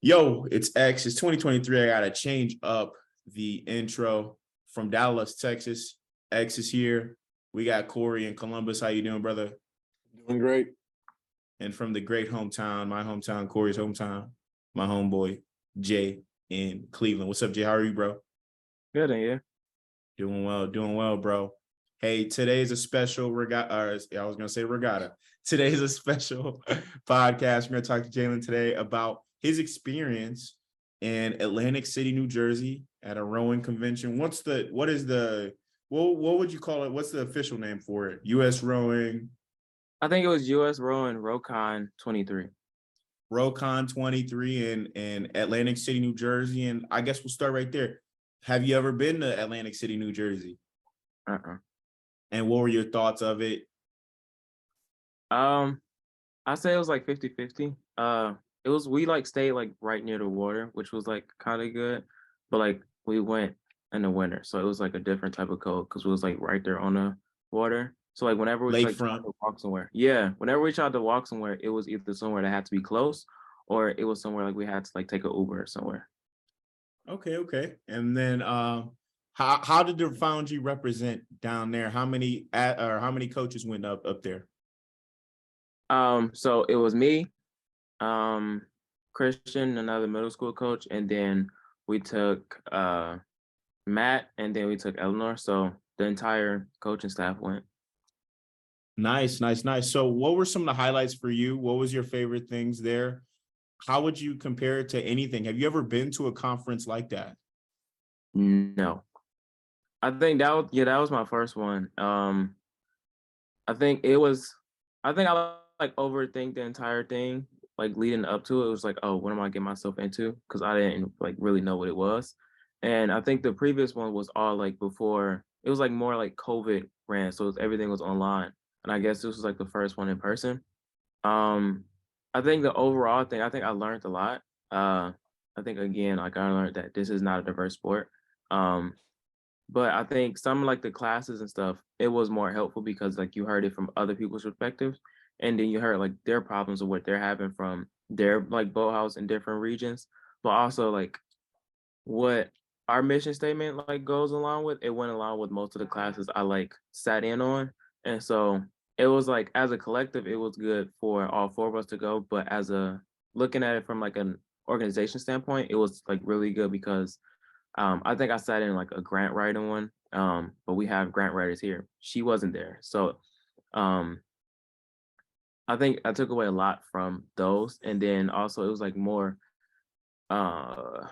Yo, it's X. It's 2023. I gotta change up the intro from Dallas, Texas. X is here. We got Corey in Columbus. How you doing, brother? Doing great. And from the great hometown, my hometown, Corey's hometown, my homeboy, Jay in Cleveland. What's up, Jay? How are you, bro? Good, and you? Doing well, bro. Hey, today's a special regatta. I was gonna say regatta. Today's a special podcast. We're gonna talk to Jalen today about his experience in Atlantic City, New Jersey, at a rowing convention. What would you call it? What's the official name for it? U.S. Rowing. I think it was U.S. Rowing ROWCON23. ROWCON23 in Atlantic City, New Jersey. And I guess we'll start right there. Have you ever been to Atlantic City, New Jersey? And what were your thoughts of it? I say it was like 50-50. We stayed like right near the water, which was like kind of good, but like we went in the winter, so it was like a different type of cold because it was like right there on the water. So like whenever we tried to walk somewhere, it was either somewhere that had to be close, or it was somewhere like we had to like take an Uber or somewhere. Okay. And then how did the Foundry represent down there? How many coaches went up there? So it was me, Christian, another middle school coach, and then we took Matt, and then we took Eleanor. So the entire coaching staff went. Nice. So what were some of the highlights for you? What was your favorite things there? How would you compare it to anything? Have you ever been to a conference like that? No. I think that was my first one. I think I like overthink the entire thing, like leading up to it. It was like, oh, what am I getting myself into? Because I didn't like really know what it was. And I think the previous one was all like before, it was like more like COVID ran. So everything was online. And I guess this was like the first one in person. I think the overall thing, I think I learned a lot. I think again, like I learned that this is not a diverse sport. But I think some like the classes and stuff, it was more helpful because like you heard it from other people's perspectives, and then you heard like their problems of what they're having from their like boathouse in different regions, but also like what our mission statement like goes along with. It went along with most of the classes I like sat in on, and so it was like as a collective, it was good for all four of us to go. But as a looking at it from like an organization standpoint, it was like really good because I think I sat in like a grant writing one, but we have grant writers here. She wasn't there. So I think I took away a lot from those. And then also it was like more, I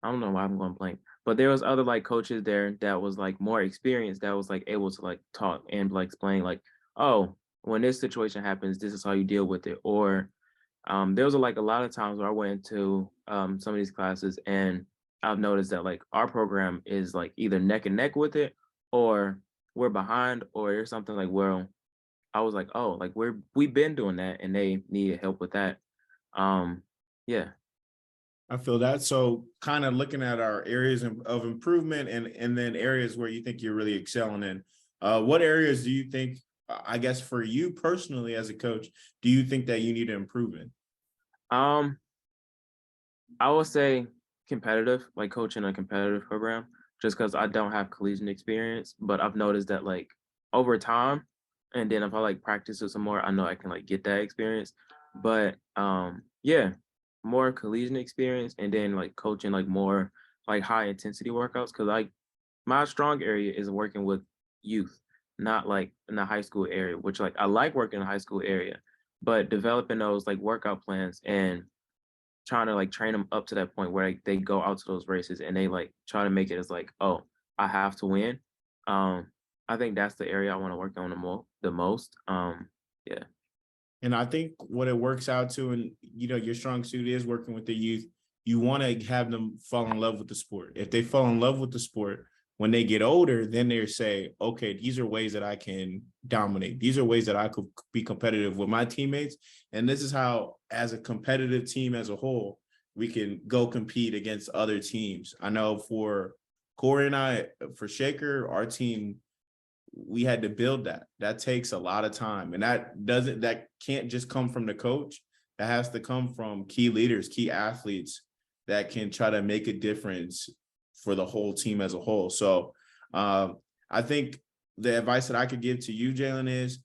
don't know why I'm going blank, but there was other like coaches there that was like more experienced, that was like able to like talk and like explain like, oh, when this situation happens, this is how you deal with it. Or there was like a lot of times where I went into some of these classes and I've noticed that like our program is like either neck and neck with it, or we're behind, or there's something like, well, I was like, oh, like we've been doing that and they needed help with that. Yeah. I feel that. So kind of looking at our areas of improvement and then areas where you think you're really excelling in. What areas do you think, I guess for you personally as a coach, do you think that you need to improve in? I would say competitive, like coaching a competitive program, just because I don't have collegiate experience, but I've noticed that like over time, and then if I like practice it some more, I know I can like get that experience. But yeah, more collegiate experience, and then like coaching like more like high intensity workouts, because like my strong area is working with youth, not like in the high school area, which like I like working in the high school area, but developing those like workout plans and trying to like train them up to that point where like, they go out to those races and they like try to make it as like, oh, I have to win. I think that's the area I want to work on the most. Yeah. And I think what it works out to, and your strong suit is working with the youth. You want to have them fall in love with the sport. If they fall in love with the sport, when they get older, then they say, okay, these are ways that I can dominate. These are ways that I could be competitive with my teammates. And this is how, as a competitive team as a whole, we can go compete against other teams. I know for Corey and I, for Shaker, our team, we had to build that. That takes a lot of time. And that can't just come from the coach. that has to come from key leaders, key athletes that can try to make a difference for the whole team as a whole. So I think the advice that I could give to you, Jalen, is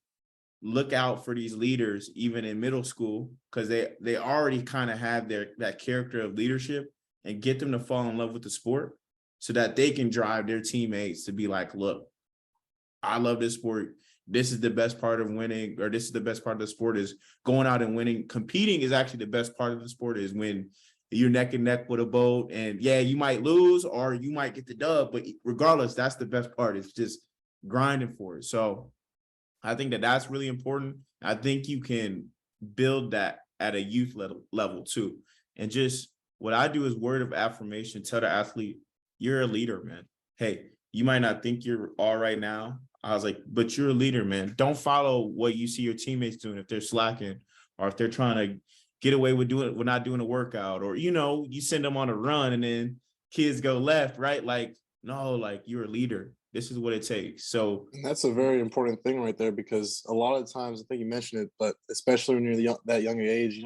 look out for these leaders, even in middle school, because they already kind of have that character of leadership, and get them to fall in love with the sport so that they can drive their teammates to be like, look, I love this sport. This is the best part of winning, or this is the best part of the sport, is going out and winning. Competing is actually the best part of the sport, is when you're neck and neck with a boat, and yeah, you might lose or you might get the dub, but regardless, that's the best part. It's just grinding for it. So I think that that's really important. I think you can build that at a youth level too. And just what I do is word of affirmation. Tell the athlete, you're a leader, man. Hey, you might not think you're all right now. I was like, but you're a leader, man. Don't follow what you see your teammates doing if they're slacking, or if they're trying to get away with not doing a workout, or, you send them on a run and then kids go left, right? Like, no, like, you're a leader. This is what it takes. So And that's a very important thing right there, because a lot of times, I think you mentioned it, but especially when you're that younger age,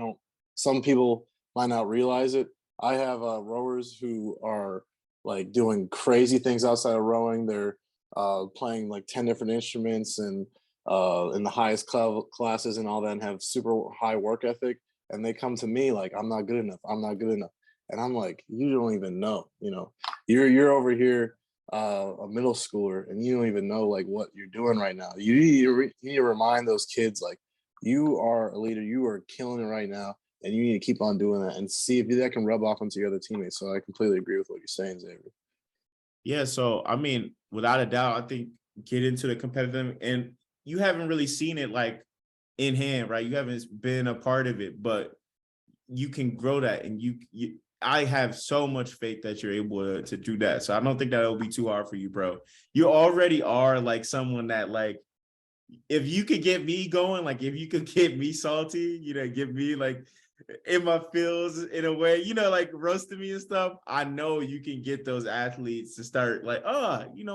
some people might not realize it. I have rowers who are like doing crazy things outside of rowing. They're playing like 10 different instruments, and in the highest classes and all that, and have super high work ethic. And they come to me like, I'm not good enough. I'm not good enough. And I'm like, you don't even know, you're over here a middle schooler, and you don't even know like what you're doing right now. You need to remind those kids like, you are a leader, you are killing it right now, and you need to keep on doing that, and see if that can rub off onto your other teammates. So I completely agree with what you're saying, Xavier. yeah, so I mean, without a doubt, I think get into the competitive, and you haven't really seen it like in hand, right? You haven't been a part of it, but you can grow that, and I have so much faith that you're able to do that. So I don't think that it'll be too hard for you, bro. You already are like someone that, like, if you could get me going, like if you could get me salty, get me like in my feels in a way, like roasting me and stuff, I know you can get those athletes to start like,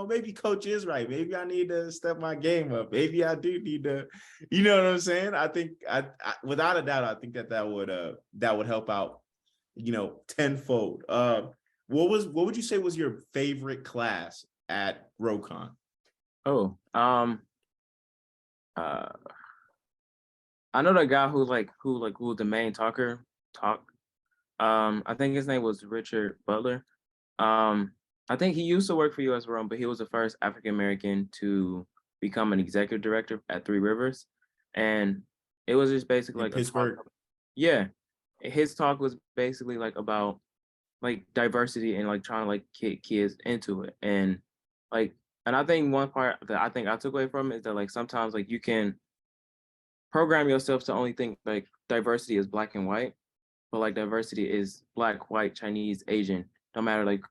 maybe coach is right. Maybe I need to step my game up. Maybe I do need to, you know what I'm saying? I think I without a doubt, I think that would help out, tenfold. What would you say was your favorite class at ROWCON? Oh, I know the guy who was the main talk. I think his name was Richard Butler. I think he used to work for US Rome, but he was the first African American to become an executive director at Three Rivers. And it was just basically In like Pittsburgh? yeah. His talk was basically like about like diversity and like trying to like get kids into it. And like, and I think one part that I think I took away from it is that like sometimes like you can program yourself to only think like diversity is black and white, but like diversity is black, white, Chinese, Asian, no matter like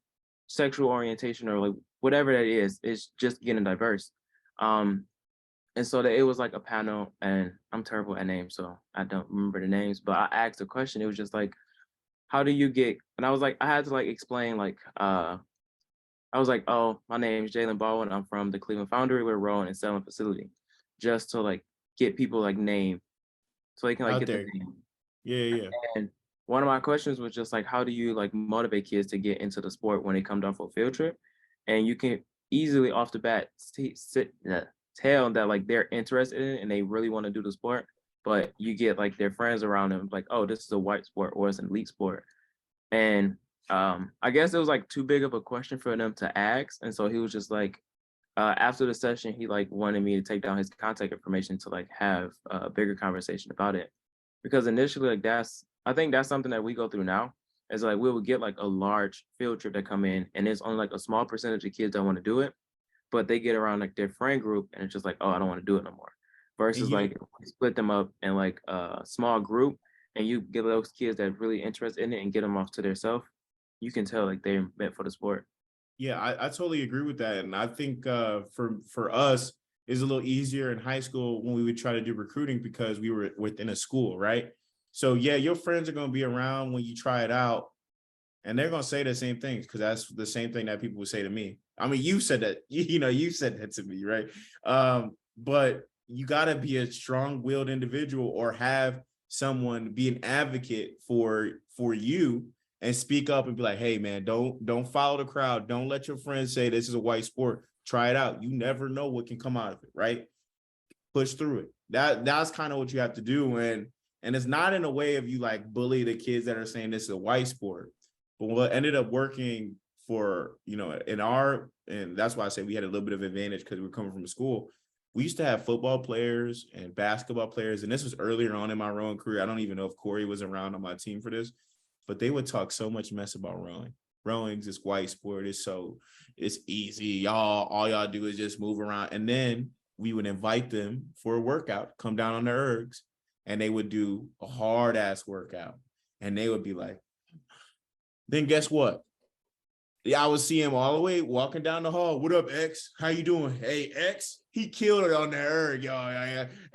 sexual orientation or like whatever that is, it's just getting diverse. And so that it was like a panel, and I'm terrible at names, so I don't remember the names, but I asked a question. It was just like, how do you get, and I was like, I had to like explain like, I was like, oh, my name is Jalen Baldwin. I'm from the Cleveland Foundry. We're a rowing and selling facility, just to like get people like name, so they can like Out get the there. name. Yeah. And one of my questions was just like, how do you like motivate kids to get into the sport when they come down for a field trip? And you can easily off the bat tell that like they're interested in it and they really want to do the sport, but you get like their friends around them like, oh, this is a white sport or it's an elite sport. And I guess it was like too big of a question for them to ask. And so he was just like, after the session, he like wanted me to take down his contact information to like have a bigger conversation about it. Because initially, like I think that's something that we go through now. Is like we would get like a large field trip that come in, and it's only like a small percentage of kids that want to do it, but they get around like their friend group, and it's just like, oh, I don't want to do it no more. And Versus like split them up in like a small group, and you get those kids that really interested in it and get them off to their self. You can tell like they're meant for the sport. Yeah, I totally agree with that. And I think for us, it's a little easier in high school when we would try to do recruiting because we were within a school, right? So yeah, your friends are going to be around when you try it out, and they're going to say the same things, because that's the same thing that people would say to me. I mean, you said that, you said that to me, right? But you got to be a strong-willed individual, or have someone be an advocate for you and speak up and be like, hey man, don't follow the crowd. Don't let your friends say this is a white sport. Try it out. You never know what can come out of it, right? Push through it. That's kind of what you have to do. And it's not in a way of you like bully the kids that are saying this is a white sport. But what ended up working for, and that's why I say we had a little bit of advantage because we were coming from a school. We used to have football players and basketball players, and this was earlier on in my rowing career. I don't even know if Corey was around on my team for this, but they would talk so much mess about rowing. Rowing's this white sport. It's easy. All y'all do is just move around. And then we would invite them for a workout, come down on the ergs, and they would do a hard ass workout. And they would be like, then guess what? Yeah, I would see him all the way walking down the hall. What up, X? How you doing? Hey, X, he killed it on the erg, y'all.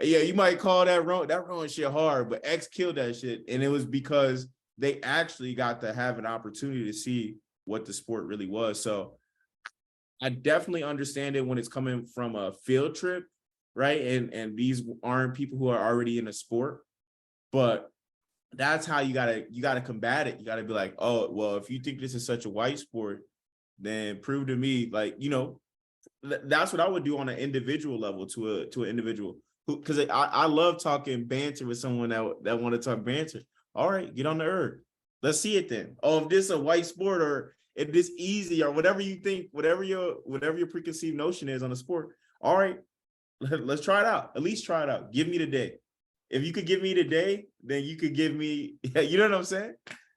Yeah, you might call that rowing shit hard, but X killed that shit. And it was because they actually got to have an opportunity to see what the sport really was. So I definitely understand it when it's coming from a field trip, right? And these aren't people who are already in a sport, but that's how you gotta combat it. You gotta be like, oh, well, if you think this is such a white sport, then prove to me, like, that's what I would do on an individual level to an individual, because I love talking banter with someone that want to talk banter. All right, get on the erg. Let's see it then. Oh, if this is a white sport or if this easy or whatever you think, whatever your preconceived notion is on the sport. All right, let's try it out. At least try it out. Give me the day. If you could give me the day, then you could give me, you know what I'm saying?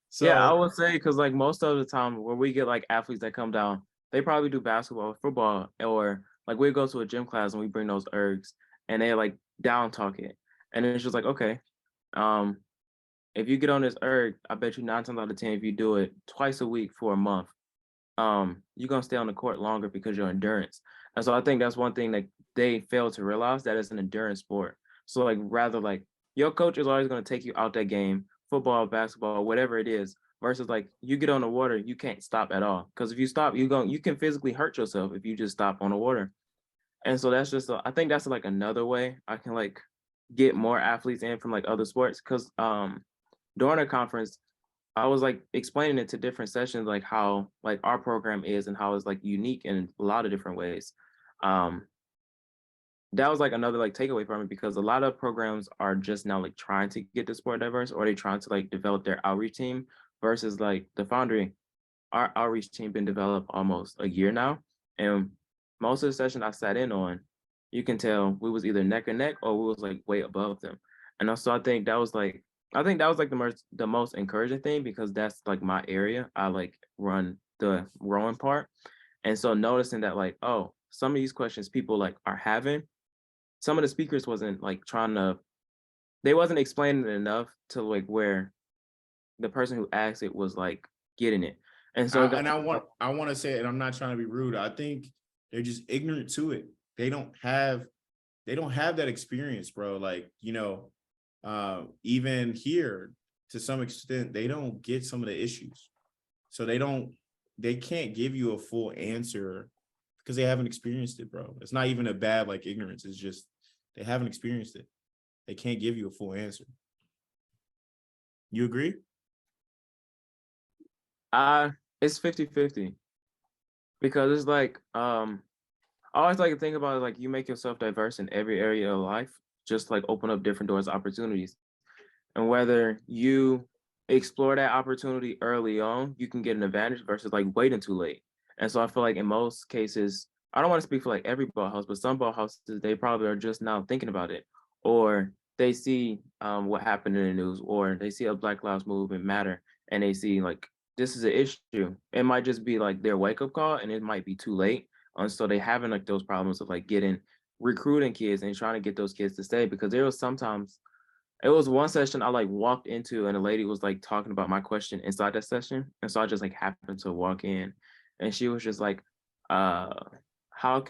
So yeah, I would say because like most of the time where we get like athletes that come down, they probably do basketball, football, or like we go to a gym class and we bring those ergs and they like down talk it. And it's just like, okay, if you get on this erg, I bet you 9 times out of 10, if you do it twice a week for a month, you're gonna stay on the court longer because your endurance. And so I think that's one thing that they fail to realize, that it's an endurance sport. So like rather like your coach is always gonna take you out that game, football, basketball, whatever it is, versus like you get on the water, you can't stop at all. Because if you stop, you can physically hurt yourself if you just stop on the water. And so that's just I think that's like another way I can like get more athletes in from like other sports. Because during a conference, I was like explaining it to different sessions, like how like our program is and how it's like unique in a lot of different ways. That was like another like takeaway from it, because a lot of programs are just now like trying to get the sport diverse, or they trying to like develop their outreach team, versus like the Foundry, our outreach team been developed almost a year now. And most of the session I sat in on, you can tell we was either neck and neck or we was like way above them. And also I think that was like the most encouraging thing, because that's like my area. I like run the rowing part. And so noticing that like, oh, some of these questions people like are having, some of the speakers wasn't like they wasn't explaining it enough to like where the person who asked it was like getting it. And so I want to say, and I'm not trying to be rude, I think they're just ignorant to it. They don't have that experience, bro. Like, even here, to some extent, they don't get some of the issues. So they can't give you a full answer because they haven't experienced it, bro. It's not even a bad like ignorance. It's just they haven't experienced it. They can't give you a full answer. You agree? It's 50-50, because it's like I always like to think about it like you make yourself diverse in every area of life, just like open up different doors, opportunities. And whether you explore that opportunity early on, you can get an advantage versus like waiting too late. And so I feel like in most cases, I don't want to speak for like every ball house, but some ball houses, they probably are just now thinking about it, or they see what happened in the news, or they see a Black Lives Movement matter, and they see like this is an issue. It might just be like their wake up call, and it might be too late. And so they having like those problems of like recruiting kids and trying to get those kids to stay, because it was one session I like walked into and a lady was like talking about my question inside that session. And so I just like happened to walk in, and she was just like, how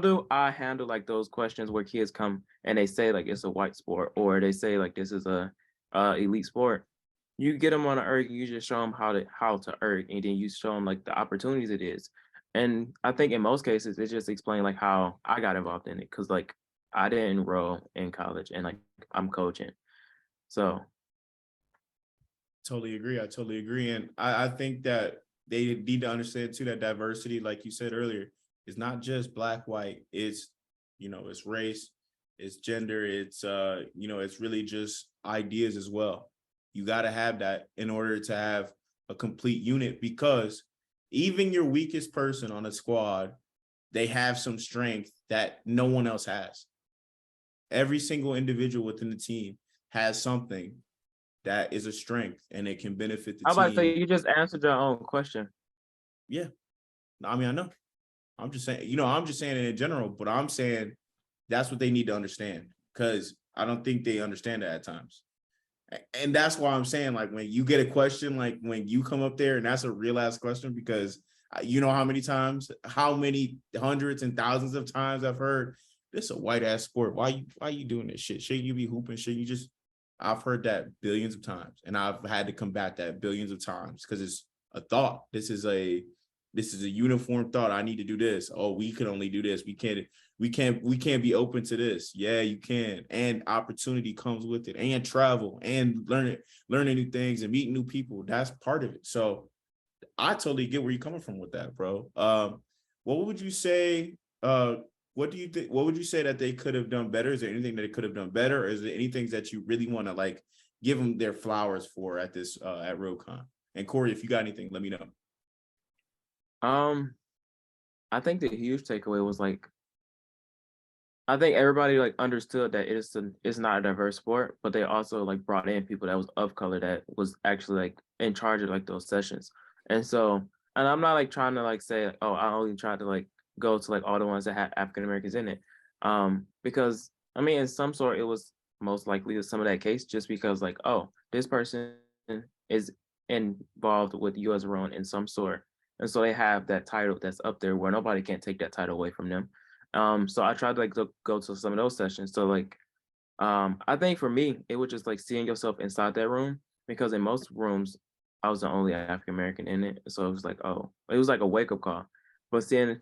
do I handle like those questions where kids come and they say like it's a white sport, or they say like this is a elite sport? You get them on an erg, you just show them how to erg, and then you show them like the opportunities it is. And I think in most cases it's just explain like how I got involved in it, because like I didn't enroll in college and like I'm coaching. So Totally agree. I totally agree. And I think that they need to understand too that diversity, like you said earlier, is not just black, white. It's, it's race, it's gender, it's it's really just ideas as well. You got to have that in order to have a complete unit, because even your weakest person on a squad, they have some strength that no one else has. Every single individual within the team has something that is a strength and it can benefit the I was about to say team. you just answered your own question. Yeah. I mean, I know. I'm just saying, I'm just saying it in general, but I'm saying that's what they need to understand, because I don't think they understand it at times. And that's why I'm saying, like, when you get a question, like when you come up there and that's a real ass question, because you know how many times, how many hundreds and thousands of times I've heard, this is a white ass sport. Why you doing this shit? Shouldn't you be hooping? Shouldn't you just, I've heard that billions of times, and I've had to combat that billions of times, because it's a thought. This is a uniform thought. I need to do this. Oh, we can only do this. We can't be open to this. Yeah, you can. And opportunity comes with it, and travel, and learning new things and meeting new people. That's part of it. So I totally get where you're coming from with that, bro. What would you say? What do you think? What would you say that they could have done better? Is there anything that they could have done better? Or is there anything that you really want to like give them their flowers for at this at ROWCON? And Corey, if you got anything, let me know. I think the huge takeaway was like I think everybody like understood that it's not a diverse sport, but they also like brought in people that was of color that was actually like in charge of like those sessions. And so, and I'm not like trying to like say, oh, I only tried to like go to like all the ones that had African Americans in it. Because I mean, in some sort, it was most likely some of that case, just because like, oh, this person is involved with U.S. Rowan in some sort, and so they have that title that's up there where nobody can take that title away from them. So I tried to like go to some of those sessions. So like, I think for me, it was just like seeing yourself inside that room, because in most rooms, I was the only African American in it. So it was like, oh, it was like a wake up call. But seeing it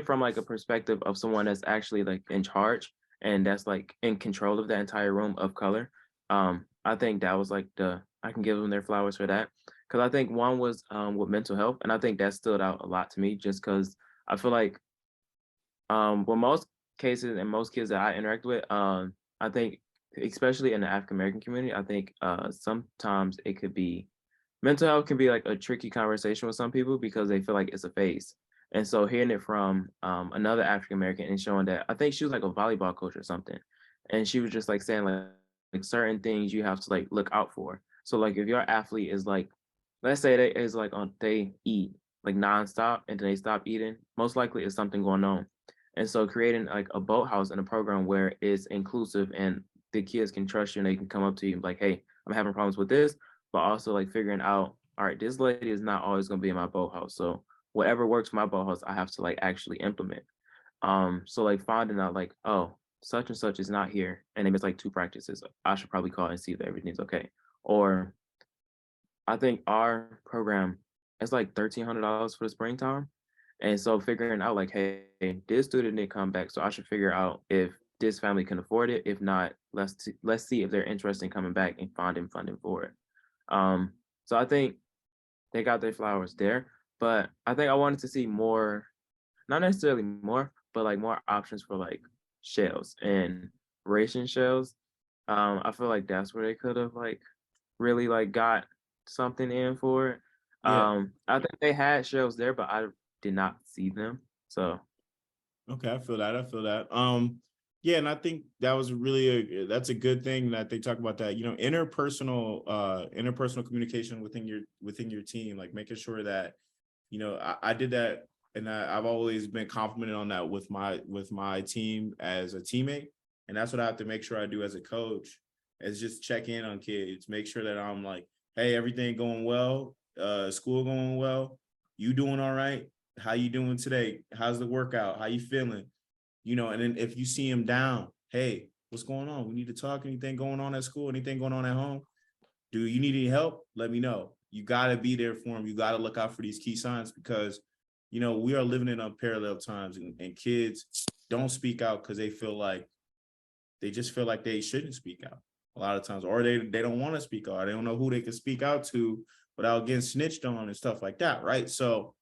from like a perspective of someone that's actually like in charge and that's like in control of that entire room of color, I think that was like I can give them their flowers for that. Because I think one was with mental health, and I think that stood out a lot to me, just because I feel like well, most cases and most kids that I interact with, I think, especially in the African American community, I think sometimes it could be mental health can be like a tricky conversation with some people because they feel like it's a phase. And so hearing it from another African American and showing that, I think she was like a volleyball coach or something, and she was just like saying like certain things you have to like look out for. So like if your athlete is like, let's say they is like on they eat like nonstop and then they stop eating, most likely it's something going on. And so creating like a boathouse and a program where it's inclusive and the kids can trust you and they can come up to you and be like, hey, I'm having problems with this, but also like figuring out, all right, this lady is not always going to be in my boathouse. So whatever works for my boathouse, I have to like actually implement. So like finding out like, oh, such and such is not here and they missed like 2 practices. I should probably call and see if everything's okay. Or I think our program is like $1,300 for the springtime. And so figuring out like, hey, this student didn't come back, so I should figure out if this family can afford it. If not, let's see if they're interested in coming back and finding funding for it. So I think they got their flowers there, but I think I wanted to see more, not necessarily more, but like more options for like shells and ration shells. I feel like that's where they could have like really like got something in for it. Yeah. I think they had shells there, but I did not see them. So Okay, I feel that. I feel that. Yeah, and I think that was really that's a good thing that they talk about that. Interpersonal communication within your team, like making sure that, I did that, and I've always been complimented on that with my team as a teammate, and that's what I have to make sure I do as a coach, is just check in on kids, make sure that I'm like, hey, everything going well, school going well, you doing all right? How you doing today? How's the workout? How you feeling? And then if you see him down, hey, what's going on? We need to talk. Anything going on at school? Anything going on at home? Do you need any help? Let me know. You got to be there for him. You got to look out for these key signs, because, we are living in unparalleled times, and kids don't speak out because they feel like they just feel like they shouldn't speak out a lot of times, or they don't want to speak out. They don't know who they can speak out to without getting snitched on and stuff like that, right? So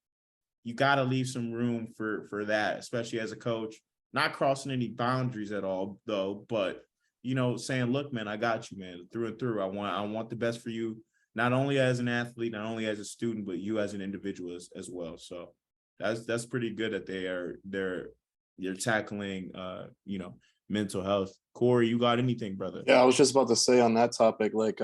you got to leave some room for that, especially as a coach, not crossing any boundaries at all, though, but saying, look, man, I got you, man, through and through. I want the best for you, not only as an athlete, not only as a student, but you as an individual as well. So that's pretty good that they're tackling mental health. Corey, you got anything, brother? Yeah, I was just about to say on that topic, like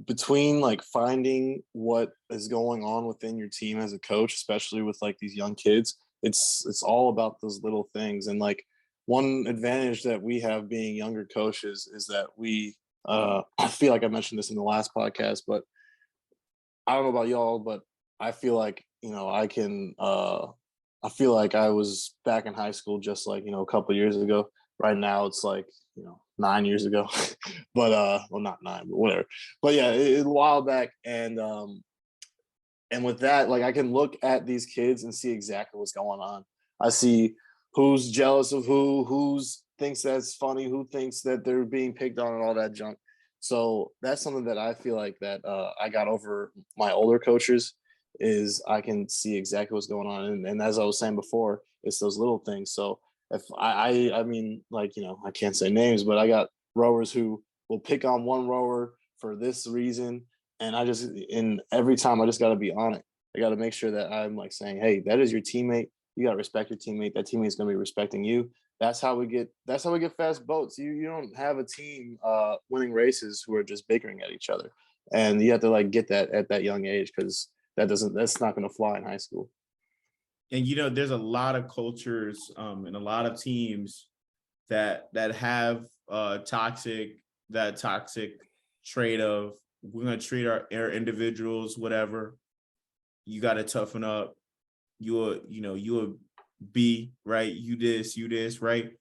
between like finding what is going on within your team as a coach, especially with like these young kids, it's all about those little things. And like one advantage that we have being younger coaches is that we I feel like I mentioned this in the last podcast, but I don't know about y'all, but I feel like I feel like I was back in high school just like a couple of years ago. Right now it's like 9 years ago, but well, not nine, but whatever. But yeah, a while back, and with that, like I can look at these kids and see exactly what's going on. I see who's jealous of who's thinks that's funny, who thinks that they're being picked on, and all that junk. So that's something that I feel like that I got over my older coaches is I can see exactly what's going on, and as I was saying before, it's those little things. So if I mean, like I can't say names, but I got rowers who will pick on one rower for this reason, and every time I just got to be on it. I got to make sure that I'm like saying, hey, that is your teammate. You got to respect your teammate. That teammate's going to be respecting you. That's how we get fast boats. You don't have a team winning races who are just bickering at each other, and you have to like get that at that young age, because that's not going to fly in high school. And there's a lot of cultures and a lot of teams that have toxic trait of, we're gonna treat our individuals whatever. You got to toughen up. You a B, right? You this, right?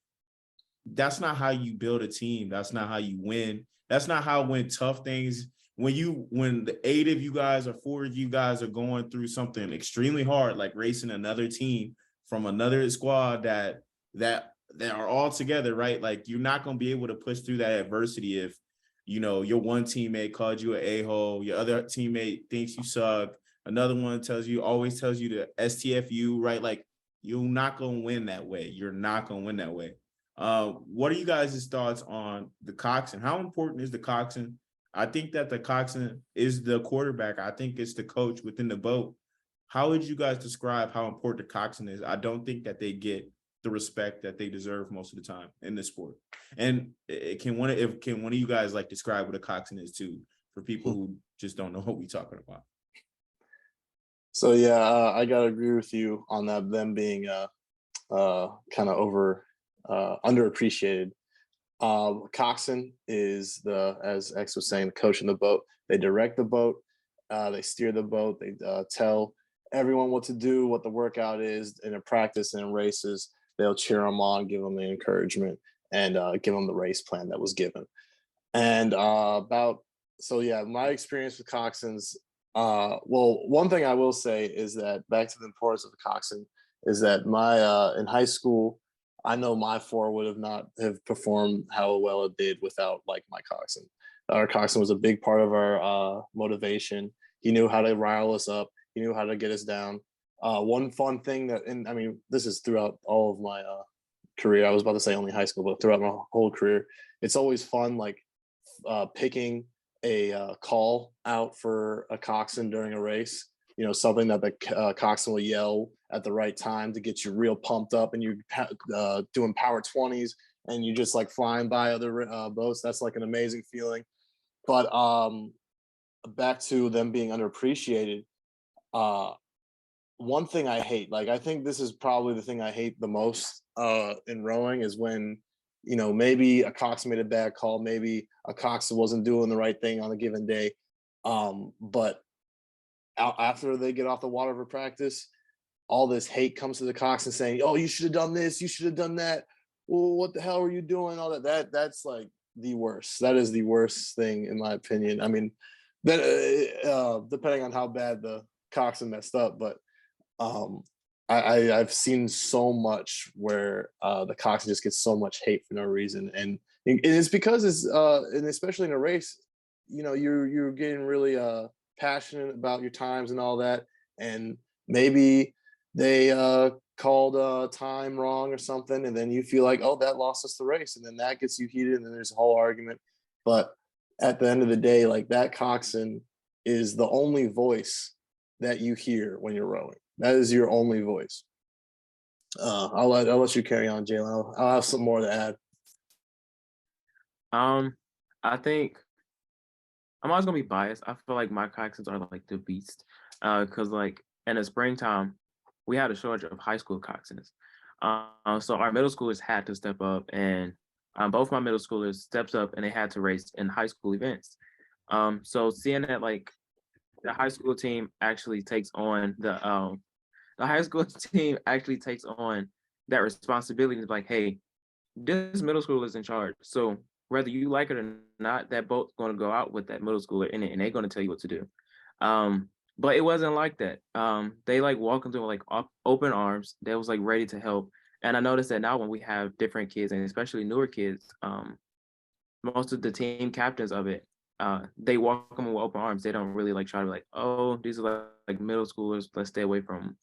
That's not how you build a team. That's not how you win. That's not how when tough things, when the 8 of you guys or 4 of you guys are going through something extremely hard, like racing another team from another squad that are all together, right? Like you're not going to be able to push through that adversity if your one teammate called you an a-hole, your other teammate thinks you suck, another one always tells you to STFU, right? Like you're not going to win that way. You're not going to win that way. What are you guys' thoughts on the coxswain? How important is the coxswain? I think that the coxswain is the quarterback. I think it's the coach within the boat. How would you guys describe how important the coxswain is? I don't think that they get the respect that they deserve most of the time in this sport. And can one of you guys like describe what a coxswain is too, for people who just don't know what we're talking about? So yeah, I gotta agree with you on that. Them being kind of underappreciated. Coxswain is as X was saying, the coach in the boat. They direct the boat, they steer the boat, they tell everyone what to do, what the workout is in a practice and in races. They'll cheer them on, give them the encouragement, and give them the race plan that was given. And my experience with coxswains. Well, one thing I will say is that back to the importance of the coxswain is that in high school, I know my 4 would have not have performed how well it did without like my coxswain. Our coxswain was a big part of our motivation. He knew how to rile us up. He knew how to get us down. One fun thing and I mean, this is throughout all of my career. I was about to say only high school, but throughout my whole career, it's always fun, like picking a call out for a coxswain during a race. Something that the coxswain will yell at the right time to get you real pumped up, and you're doing power 20s, and you just like flying by other boats. That's like an amazing feeling. But back to them being underappreciated. One thing I hate, like I think this is probably the thing I hate the most in rowing, is when maybe a coxswain made a bad call, maybe a coxswain wasn't doing the right thing on a given day, but after they get off the water for practice, all this hate comes to the coxswain saying, "Oh, you should have done this, you should have done that. Well, what the hell were you doing?" All that's like the worst. That is the worst thing in my opinion. I mean, that depending on how bad the coxswain messed up, but I've seen so much where the Cox just gets so much hate for no reason, and it's because it's and especially in a race, you know, you're getting really passionate about your times and all that, and maybe they called time wrong or something, and then you feel like, oh, that lost us the race, and then that gets you heated, and then there's a whole argument. But at the end of the day, like that coxswain is the only voice that you hear when you're rowing. That is your only voice. I'll let you carry on, Jalen. I'll have some more to add. I think I'm always gonna be biased. I feel like my coxswains are like the beast. Because like in the springtime, we had a shortage of high school coxswains. So our middle schoolers had to step up, and both my middle schoolers stepped up and they had to race in high school events. So seeing that like the high school team actually takes on the high school team actually takes on that responsibility to like, hey, this middle schooler is in charge. So whether you like it or not, that boat's going to go out with that middle schooler in it, and they're going to tell you what to do. But it wasn't like that. They like walk into like open arms. They was like ready to help. And I noticed that now when we have different kids, and especially newer kids, most of the team captains of it, they walk them with open arms. They don't really like try to like, oh, these are like middle schoolers. Let's stay away from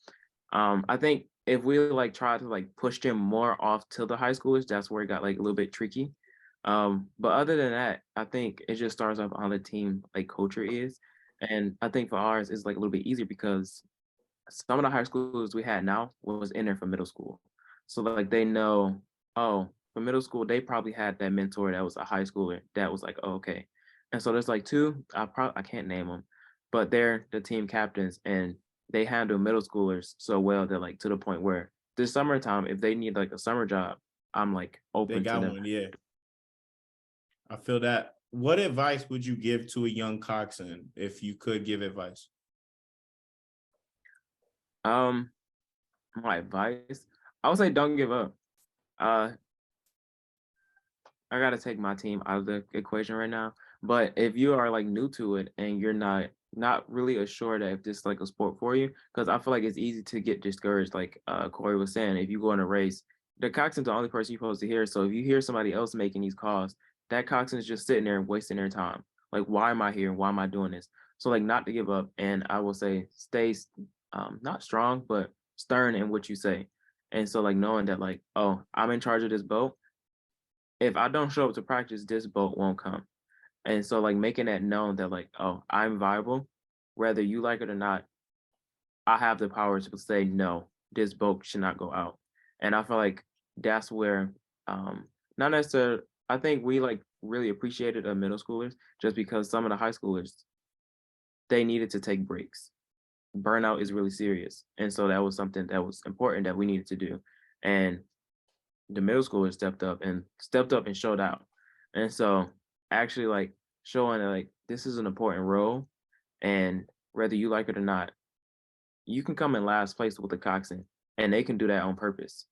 them. I think if we like try to like push them more off to the high schoolers, that's where it got like a little bit tricky. But other than that, I think it just starts off on the team like culture is. And I think for ours it's like a little bit easier because some of the high schoolers we had now was in there for middle school. So like they know, oh, for middle school, they probably had that mentor that was a high schooler that was like, oh, okay. And so there's like two, I can't name them, but they're the team captains and they handle middle schoolers so well that like to the point where this summertime, if they need like a summer job, I'm like They open to got them. one, yeah. I feel that. What advice would you give to a young coxswain if you could give advice? My advice, I would say don't give up. Uh, I gotta take my team out of the equation right now. But if you are like new to it and you're not really assured that if this is like a sport for you, because I feel like it's easy to get discouraged. Like Corey was saying, if you go in a race, the coxswain's the only person you're supposed to hear. So if you hear somebody else making these calls, that coxswain's just sitting there and wasting their time. Like, why am I here? Why am I doing this? So like not to give up. And I will say stay not strong, but stern in what you say. And so like knowing that like, oh, I'm in charge of this boat, if I don't show up to practice, this boat won't come. And so like making that known that like, oh, I'm viable, whether you like it or not, I have the power to say no, this boat should not go out. And I feel like that's where not necessarily I think we like really appreciated middle schoolers just because some of the high schoolers they needed to take breaks. Burnout is really serious. And so that was something that was important that we needed to do. And the middle schoolers stepped up and showed out. And so actually like showing that like this is an important role and whether you like it or not, you can come in last place with the coxswain and they can do that on purpose.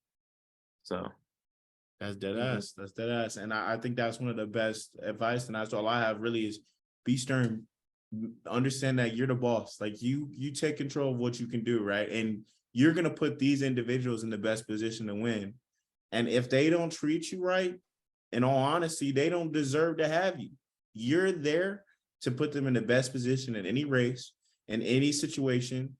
So That's dead ass. That's dead ass. And I think that's one of the best advice. And that's all I have really is be stern. Understand that you're the boss. Like you take control of what you can do, right? And you're gonna put these individuals in the best position to win. And if they don't treat you right, in all honesty, they don't deserve to have you. You're there to put them in the best position in any race, in any situation.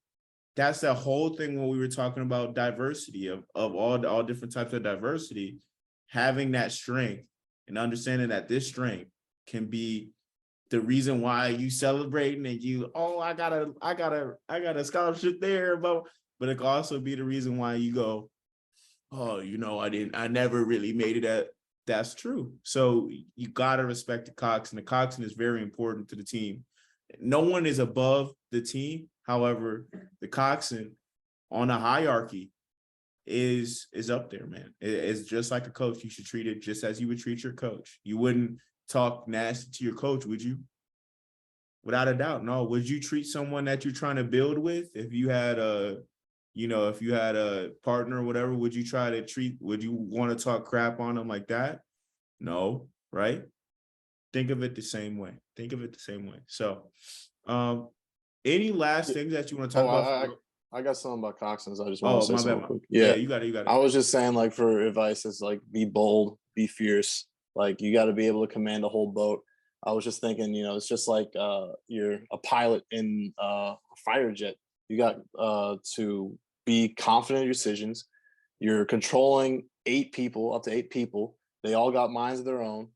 That's the whole thing when we were talking about diversity of all different types of diversity, having that strength and understanding that this strength can be the reason why you celebrating and you, oh, I got a scholarship there, but it can also be the reason why you go, oh, I never really made it at. That's true. So you gotta respect the coxswain. The coxswain is very important to the team. No one is above the team. However, the coxswain on a hierarchy is up there, man. It's just like a coach. You should treat it just as you would treat your coach. You wouldn't talk nasty to your coach, would you? Without a doubt, no. Would you treat someone that you're trying to build with if you had a partner or whatever, would you want to talk crap on them like that? No, right? Think of it the same way. So, any last things that you want to talk about? I got something about Coxsons. I just want Oh, to say my something bad. quick. Yeah, Yeah, you got it. You got I it. was just saying, like, for advice, is like be bold, be fierce. Like, you got to be able to command a whole boat. I was just thinking, it's just like you're a pilot in a fighter jet. You got to be confident in your decisions. You're controlling up to eight people. They all got minds of their own.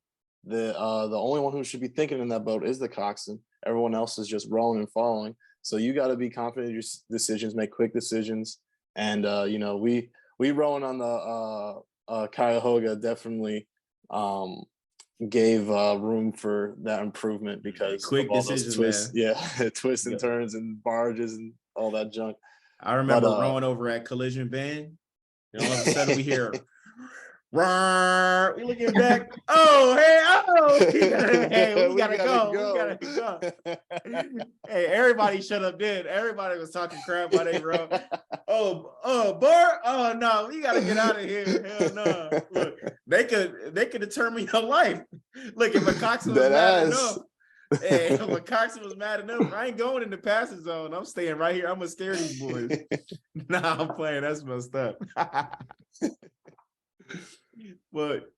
The only one who should be thinking in that boat is the coxswain. Everyone else is just rowing and following. So you got to be confident in your decisions, make quick decisions, and we rowing on the Cuyahoga definitely gave room for that improvement because of Quick all those decisions, twists. man. Yeah, twists and Yeah. turns and barges and all that junk. I remember But rowing over at Collision Bend, and all of a sudden we hear, "Roar!" We looking back. Oh, hey, we gotta go. Hey, everybody shut up then. Everybody was talking crap while they row. Oh, Bart. Oh no, we gotta get out of here. Hell no. Look, they could determine your life. Look, if a coxswain was mad enough. Hey, if a coxswain was mad enough, I ain't going in the passing zone. I'm staying right here. I'm gonna scare these boys. Nah, I'm playing. That's messed up. But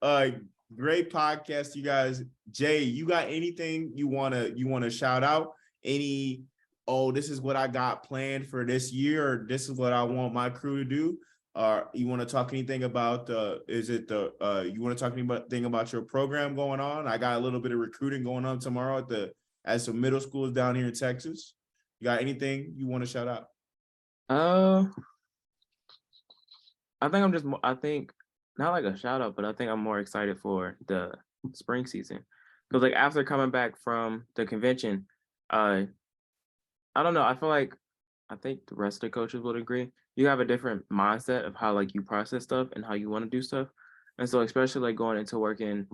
great podcast, you guys. Jay, you got anything you wanna shout out? This is what I got planned for this year, or this is what I want my crew to do? Or you want to talk anything about you want to talk anything about your program going on? I got a little bit of recruiting going on tomorrow at some middle schools down here in Texas. You got anything you want to shout out? I think not like a shout out, but I think I'm more excited for the spring season. Because like after coming back from the convention, I don't know, I think the rest of the coaches would agree. You have a different mindset of how like you process stuff and how you want to do stuff. And so especially like going into working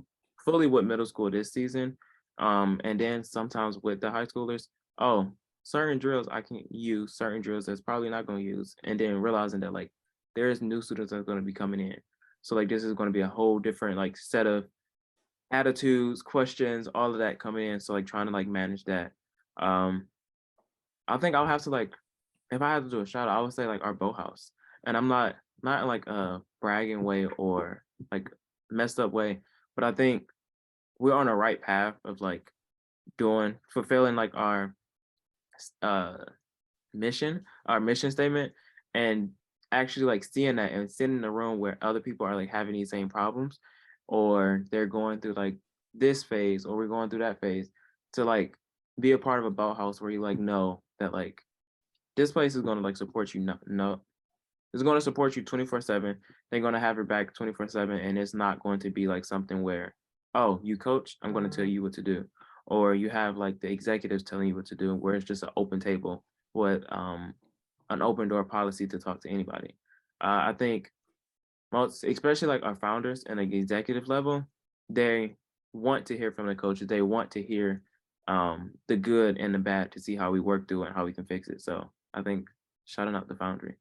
fully with middle school this season, and then sometimes with the high schoolers, certain drills I can use, certain drills that's probably not going to use, and then realizing that like there's new students that's going to be coming in. So like this is going to be a whole different like set of attitudes, questions, all of that coming in. So like trying to like manage that. I think I'll have to like, if I had to do a shout out, I would say like our boathouse. And I'm not in like a bragging way or like messed up way, but I think we're on a right path of like fulfilling like our uh our mission statement, and actually like seeing that and sitting in a room where other people are like having these same problems, or they're going through like this phase, or we're going through that phase, to like be a part of a boathouse where you like know that like this place is going to like support you. No, it's going to support you 24/7. They're going to have your back 24/7, and it's not going to be like something where, oh, you coach, I'm going to tell you what to do, or you have like the executives telling you what to do, where it's just an open table with an open door policy to talk to anybody. I think most, especially like our founders and like executive level, they want to hear from the coaches. They want to hear the good and the bad to see how we work through it and how we can fix it. So I think shouting out the foundry.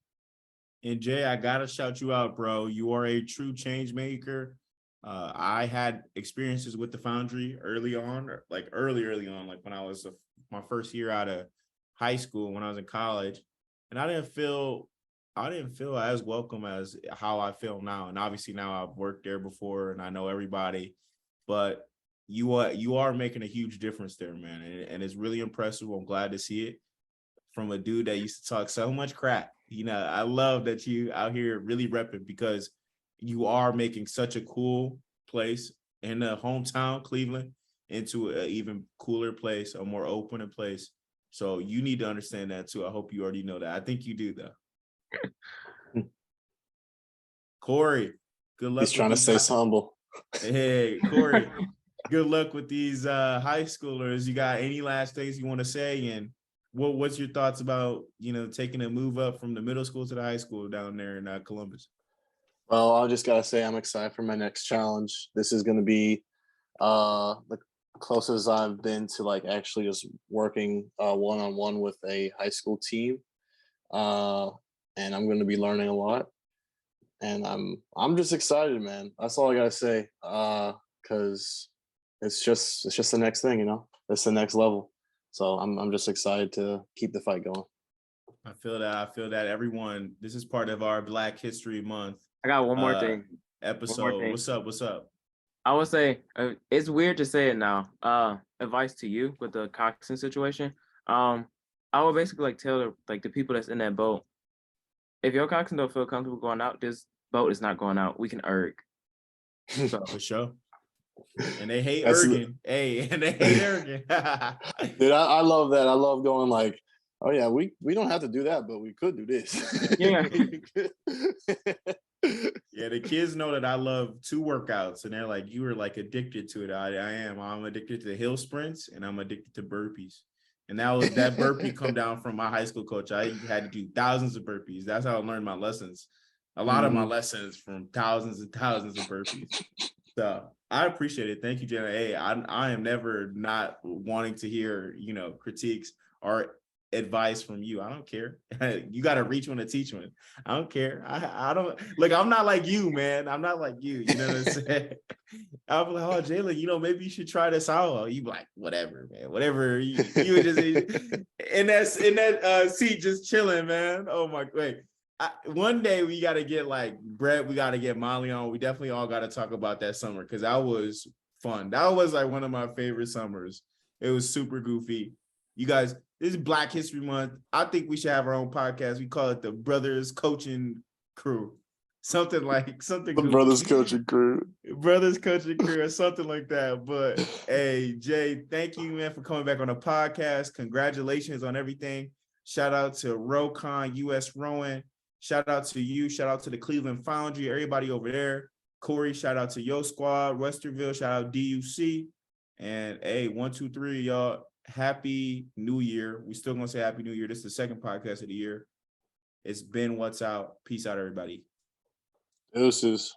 And Jay, I gotta shout you out, bro. You are a true change maker. I had experiences with the foundry early on, like early on, like when I was my first year out of high school, when I was in college, and I didn't feel as welcome as how I feel now. And obviously now I've worked there before and I know everybody, but you are making a huge difference there, man, and it's really impressive. I'm glad to see it from a dude that used to talk so much crap. I love that you out here really repping, because you are making such a cool place in the hometown, Cleveland, into an even cooler place, a more open place. So you need to understand that too. I hope you already know that. I think you do though. Corey, good luck. He's trying to stay humble. Hey, Corey, good luck with these high schoolers. You got any last things you want to say? And what's your thoughts about, taking a move up from the middle school to the high school down there in Columbus? Well, I just gotta say I'm excited for my next challenge. This is gonna be the closest I've been to like actually just working one-on-one with a high school team. And I'm gonna be learning a lot. And I'm just excited, man. That's all I gotta say. Cause it's just the next thing, It's the next level. So I'm just excited to keep the fight going. I feel that. I feel that everyone, this is part of our Black History Month I got one more thing. episode. thing. What's up? What's up? I would say it's weird to say it now. Advice to you with the Coxon situation. I would basically like tell the people that's in that boat, if your Coxon don't feel comfortable going out, this boat is not going out. We can erg. So For sure. And they hate That's- erging. Hey, and they hate erging. Dude, I love that. I love going like, oh yeah, we don't have to do that, but we could do this. Yeah. Yeah, the kids know that I love 2 workouts, and they're like, you are like addicted to it. I am. I'm addicted to hill sprints, and I'm addicted to burpees. And that burpee come down from my high school coach. I had to do thousands of burpees. That's how I learned my lessons. A lot of my lessons from thousands and thousands of burpees. So I appreciate it. Thank you, Jenna. Hey, I am never not wanting to hear, critiques or advice from you. I don't care. You got to reach one to teach one. I don't care. I don't look. I'm not like you, man. I'm not like you. You know what I'm saying? I'm like, oh, Jalen, maybe you should try this out. You be like, whatever, man. Whatever. You were just in that seat, just chilling, man. Oh my, wait. One day we got to get like Brett. We got to get Molly on. We definitely all got to talk about that summer because that was fun. That was like one of my favorite summers. It was super goofy. You guys, this is Black History Month. I think we should have our own podcast. We call it the Brothers Coaching Crew. Something The goofy. Brothers Coaching Crew. Brothers Coaching Crew or something like that. But hey, Jay, thank you, man, for coming back on the podcast. Congratulations on everything. Shout out to ROWCON, US Rowing. Shout out to you. Shout out to the Cleveland Foundry, everybody over there. Corey, shout out to Yo Squad, Westerville, shout out DUC. And hey, 1, 2, 3, y'all. Happy New Year. We still gonna say Happy New Year. This is the second podcast of the year. It's been What's Out. Peace out, everybody. Deuces.